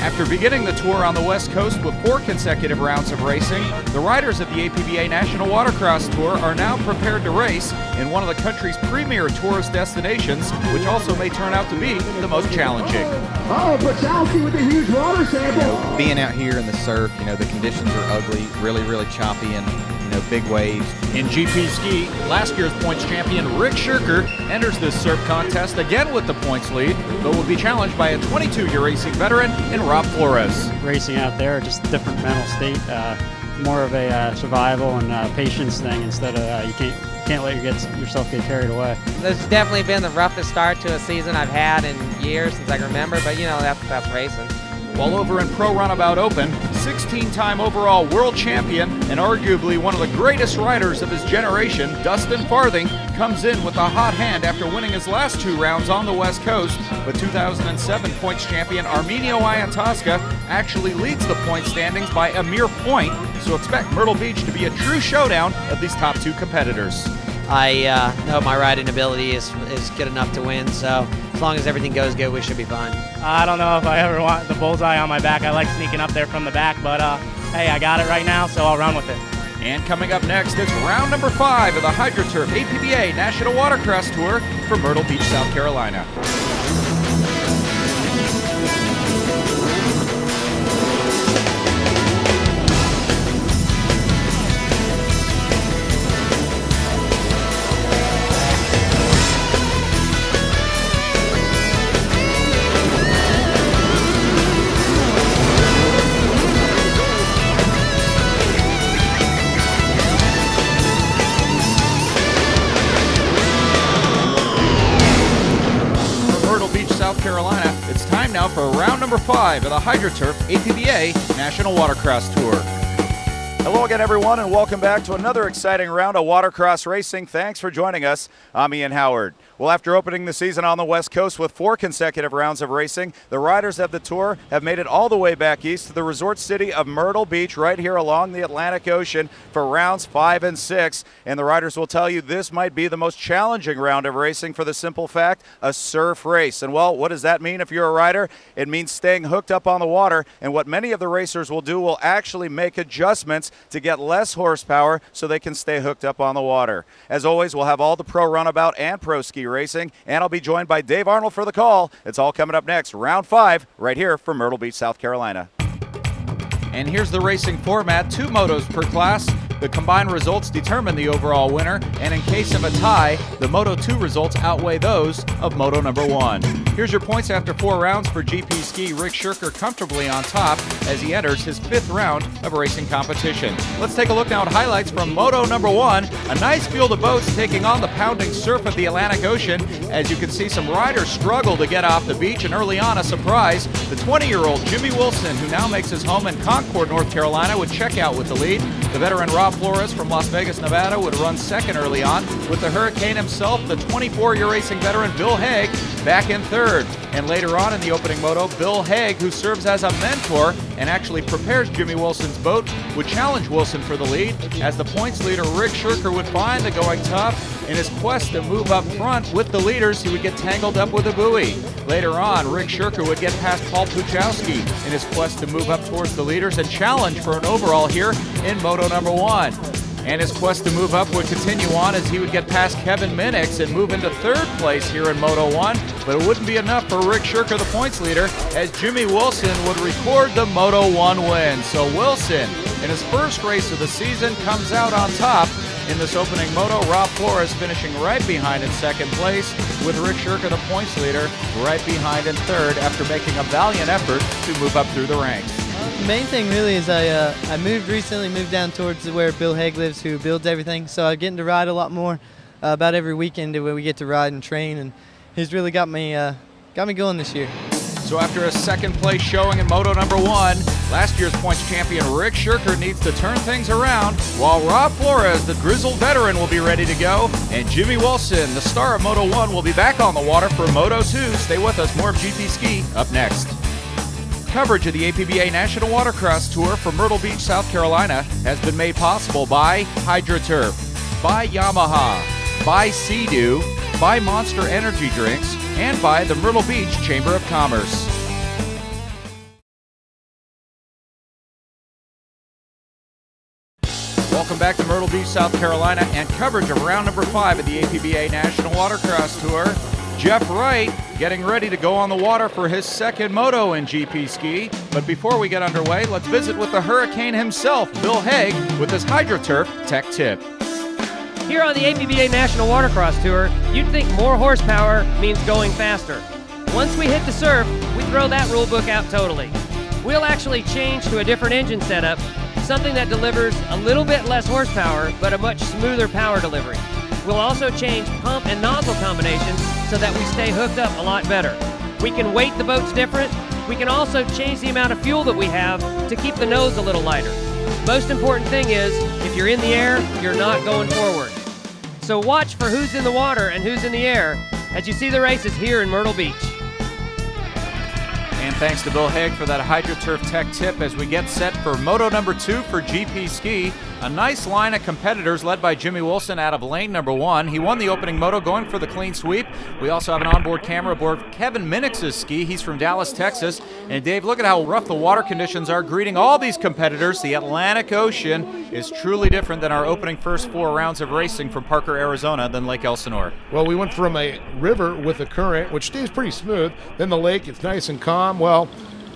After beginning the tour on the West Coast with 4 consecutive rounds of racing, the riders of the APBA National Watercross Tour are now prepared to race in one of the country's premier tourist destinations, which also may turn out to be the most challenging. Oh, but Chelsea with a huge water sample. Being out here in the surf, the conditions are ugly, really choppy, and big waves. In GP ski, last year's points champion Rick Shirker enters this surf contest again with the points lead, but will be challenged by a 22-year racing veteran in Rob Flores. Racing out there, just a different mental state, more of a survival and patience thing instead of you can't let yourself get carried away. This has definitely been the roughest start to a season I've had in years since I can remember, but that's racing. While over in Pro Runabout Open, 16-time overall world champion and arguably one of the greatest riders of his generation, Dustin Farthing, comes in with a hot hand after winning his last 2 rounds on the West Coast, but 2007 points champion Arminio Iantasca actually leads the point standings by a mere point, so expect Myrtle Beach to be a true showdown of these top 2 competitors. I know my riding ability is good enough to win, so as long as everything goes good, we should be fine. I don't know if I ever want the bullseye on my back. I like sneaking up there from the back, but hey, I got it right now, so I'll run with it. And coming up next is round number 5 of the HydroTurf APBA National Watercross Tour for Myrtle Beach, South Carolina. South Carolina, it's time now for round number 5 of the HydroTurf APBA National Watercross Tour. Hello again, everyone, and welcome back to another exciting round of watercross racing. Thanks for joining us. I'm Ian Howard. Well, after opening the season on the West Coast with 4 consecutive rounds of racing, the riders of the tour have made it all the way back east to the resort city of Myrtle Beach, right here along the Atlantic Ocean for rounds 5 and 6. And the riders will tell you this might be the most challenging round of racing for the simple fact, a surf race. And well, what does that mean if you're a rider? It means staying hooked up on the water, and what many of the racers will do will actually make adjustments to get less horsepower so they can stay hooked up on the water. As always, we'll have all the pro runabout and pro ski racing, and I'll be joined by Dave Arnold for the call. It's all coming up next, round 5, right here from Myrtle Beach, South Carolina. And here's the racing format: 2 motos per class. The combined results determine the overall winner, and in case of a tie, the Moto 2 results outweigh those of Moto number 1. Here's your points after 4 rounds for GP ski. Rick Shirker comfortably on top as he enters his 5th round of racing competition. Let's take a look now at highlights from Moto number 1. A nice field of boats taking on the pounding surf of the Atlantic Ocean. As you can see, some riders struggle to get off the beach, and early on, a surprise. The 20-year-old Jimmy Wilson, who now makes his home in Concord, North Carolina, would check out with the lead. The veteran Rob Flores from Las Vegas, Nevada, would run second early on, with the Hurricane himself, the 24-year racing veteran Bill Hague, back in third. And later on in the opening moto, Bill Hague, who serves as a mentor and actually prepares Jimmy Wilson's boat, would challenge Wilson for the lead, as the points leader Rick Shirker would find the going tough. In his quest to move up front with the leaders, he would get tangled up with a buoy. Later on, Rick Shirker would get past Paul Puchowski in his quest to move up towards the leaders and challenge for an overall here in Moto number 1. And his quest to move up would continue on as he would get past Kevin Minix and move into 3rd place here in Moto 1. But it wouldn't be enough for Rick Shirker, the points leader, as Jimmy Wilson would record the Moto 1 win. So Wilson, in his first race of the season, comes out on top. In this opening moto, Rob Flores finishing right behind in 2nd place, with Rick Shirker, the points leader, right behind in 3rd after making a valiant effort to move up through the ranks. The main thing really is I recently moved down towards where Bill Hague lives, who builds everything, so I'm getting to ride a lot more about every weekend where we get to ride and train, and he's really got me going this year. So after a 2nd place showing in Moto number 1, last year's points champion Rick Shirker needs to turn things around, while Rob Flores, the grizzled veteran, will be ready to go, and Jimmy Wilson, the star of Moto 1, will be back on the water for Moto 2. Stay with us, more of GP Ski up next. Coverage of the APBA National Watercross Tour from Myrtle Beach, South Carolina has been made possible by HydroTurf, by Yamaha, by Sea-Doo, by Monster Energy Drinks, and by the Myrtle Beach Chamber of Commerce. Welcome back to Myrtle Beach, South Carolina, and coverage of round number 5 of the APBA National Watercross Tour. Jeff Wright getting ready to go on the water for his second moto in GP Ski. But before we get underway, let's visit with the Hurricane himself, Bill Haig, with his HydroTurf Tech Tip. Here on the APBA National Watercross Tour, you'd think more horsepower means going faster. Once we hit the surf, we throw that rule book out totally. We'll actually change to a different engine setup, something that delivers a little bit less horsepower, but a much smoother power delivery. We'll also change pump and nozzle combinations so that we stay hooked up a lot better. We can weight the boats different. We can also change the amount of fuel that we have to keep the nose a little lighter. Most important thing is, if you're in the air, you're not going forward. So watch for who's in the water and who's in the air as you see the races here in Myrtle Beach. And thanks to Bill Haig for that HydroTurf Tech Tip as we get set for Moto number 2 for GP Ski. A nice line of competitors led by Jimmy Wilson out of lane number 1. He won the opening moto going for the clean sweep. We also have an onboard camera aboard Kevin Minix's ski. He's from Dallas, Texas. And Dave, look at how rough the water conditions are greeting all these competitors. The Atlantic Ocean is truly different than our opening first 4 rounds of racing from Parker, Arizona than Lake Elsinore. Well, we went from a river with a current, which stays pretty smooth, then the lake, it's nice and calm. Well,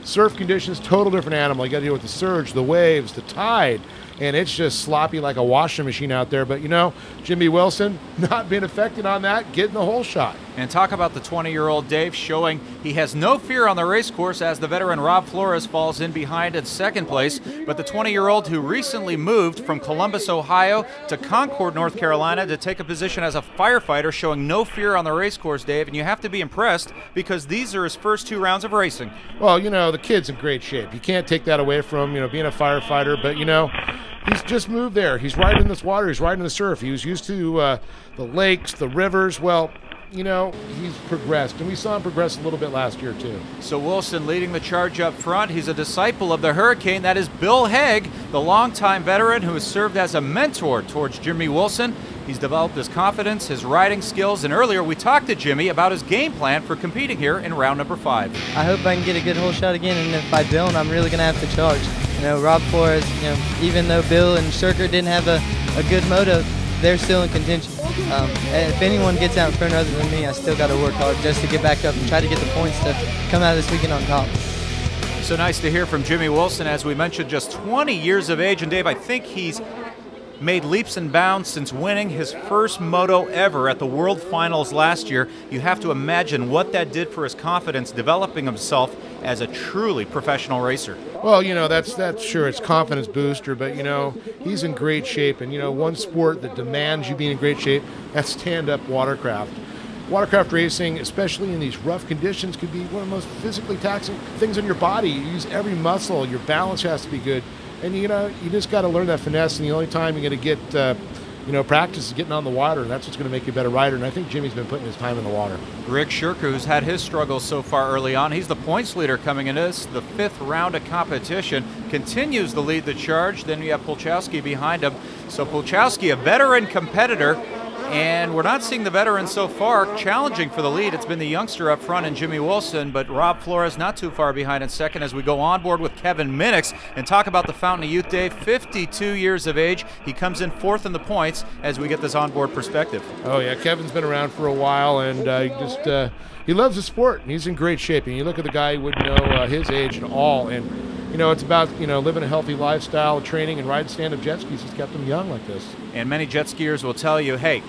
surf conditions, total different animal. You got to deal with the surge, the waves, the tide, and it's just sloppy like a washing machine out there. But you know, Jimmy Wilson not being affected on that, getting the whole shot. And talk about the 20-year-old Dave showing he has no fear on the race course as the veteran Rob Flores falls in behind in second place. But the 20-year-old who recently moved from Columbus, Ohio to Concord, North Carolina to take a position as a firefighter, showing no fear on the race course, Dave. And you have to be impressed because these are his first 2 rounds of racing. Well, you know, the kid's in great shape. You can't take that away from him, you know, being a firefighter. But, you know, he's just moved there. He's riding this water. He's riding the surf. He was used to the lakes, the rivers. Well, you know, he's progressed, and we saw him progress a little bit last year too. So Wilson leading the charge up front. He's a disciple of the Hurricane. That is Bill Haig, the longtime veteran who has served as a mentor towards Jimmy Wilson. He's developed his confidence, his riding skills, and earlier we talked to Jimmy about his game plan for competing here in round number 5. I hope I can get a good hole shot again, and if I don't, I'm really going to have to charge. You know, Rob Flores, you know, even though Bill and Shirker didn't have a good moto, they're still in contention. And if anyone gets out in front other than me, I still got to work hard just to get back up and try to get the points to come out of this weekend on top. So nice to hear from Jimmy Wilson, as we mentioned, just 20 years of age. And Dave, I think he's made leaps and bounds since winning his first moto ever at the World Finals last year. You have to imagine what that did for his confidence, developing himself as a truly professional racer. Well, you know, that's sure, it's confidence booster, but you know, he's in great shape. And you know, one sport that demands you be in great shape, that's stand-up watercraft. Watercraft racing, especially in these rough conditions, could be one of the most physically taxing things on your body. You use every muscle, your balance has to be good. And you know, you just got to learn that finesse, and the only time you're going to get you know, practice is getting on the water, and that's what's going to make you a better rider. And I think Jimmy's been putting his time in the water. Rick Shirker, who's had his struggles so far early on, he's the points leader coming into this, the 5th round of competition, continues to lead the charge. Then you have Polchowski behind him. So Polchowski, a veteran competitor, and we're not seeing the veterans so far challenging for the lead. It's been the youngster up front and Jimmy Wilson, but Rob Flores not too far behind in second as we go on board with Kevin Minix and talk about the Fountain of Youth, Dave. 52 years of age. He comes in 4th in the points as we get this onboard perspective. Oh yeah, Kevin's been around for a while, and he loves the sport, and he's in great shape. And you look at the guy who wouldn't know his age at all, and you know, it's about, you know, living a healthy lifestyle, training, and riding stand-up jet skis has kept him young like this. And many jet skiers will tell you, hey,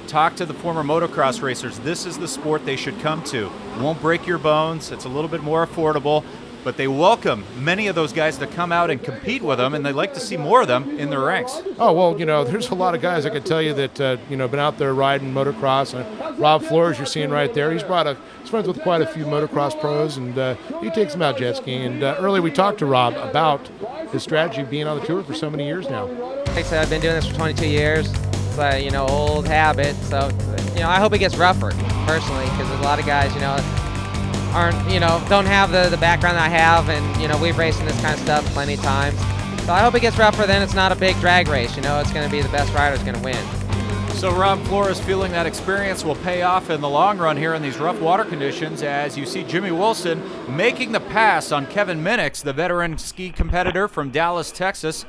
talk to the former motocross racers. This is the sport they should come to. It won't break your bones. It's a little bit more affordable, but they welcome many of those guys to come out and compete with them, and they'd like to see more of them in their ranks. Oh, well, you know, there's a lot of guys I could tell you that, you know, been out there riding motocross. Rob Flores, you're seeing right there. He's friends with quite a few motocross pros, and he takes them out jet skiing. And earlier we talked to Rob about his strategy of being on the tour for so many years now. Like I said, I've been doing this for 22 years. It's you know, old habit. So, you know, I hope it gets rougher, personally, because there's a lot of guys, you know, don't have the background that I have, and you know, we've raced in this kind of stuff plenty of times. So I hope it gets rougher. Then it's not a big drag race. You know, it's going to be the best rider's going to win. So Rob Flores feeling that experience will pay off in the long run here in these rough water conditions, as you see Jimmy Wilson making the pass on Kevin Minix, the veteran ski competitor from Dallas, Texas.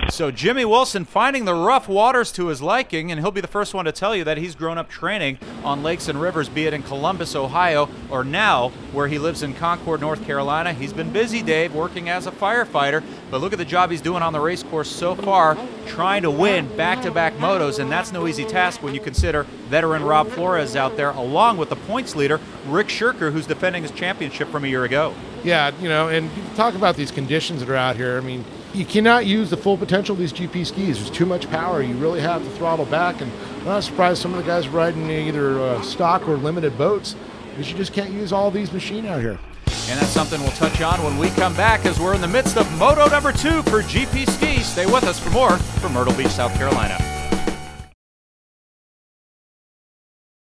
So Jimmy Wilson finding the rough waters to his liking, and he'll be the first one to tell you that he's grown up training on lakes and rivers, be it in Columbus, Ohio, or now where he lives in Concord, North Carolina. He's been busy, Dave, working as a firefighter, but look at the job he's doing on the race course so far, trying to win back-to-back motos, and that's no easy task when you consider veteran Rob Flores out there, along with the points leader, Rick Shirker, who's defending his championship from a year ago. Yeah, you know, and you talk about these conditions that are out here. I mean, you cannot use the full potential of these GP skis. There's too much power. You really have to throttle back, and I'm not surprised some of the guys riding either stock or limited boats, because you just can't use all these machines out here. And that's something we'll touch on when we come back, as we're in the midst of Moto number 2 for GP skis. Stay with us for more from Myrtle Beach, South Carolina.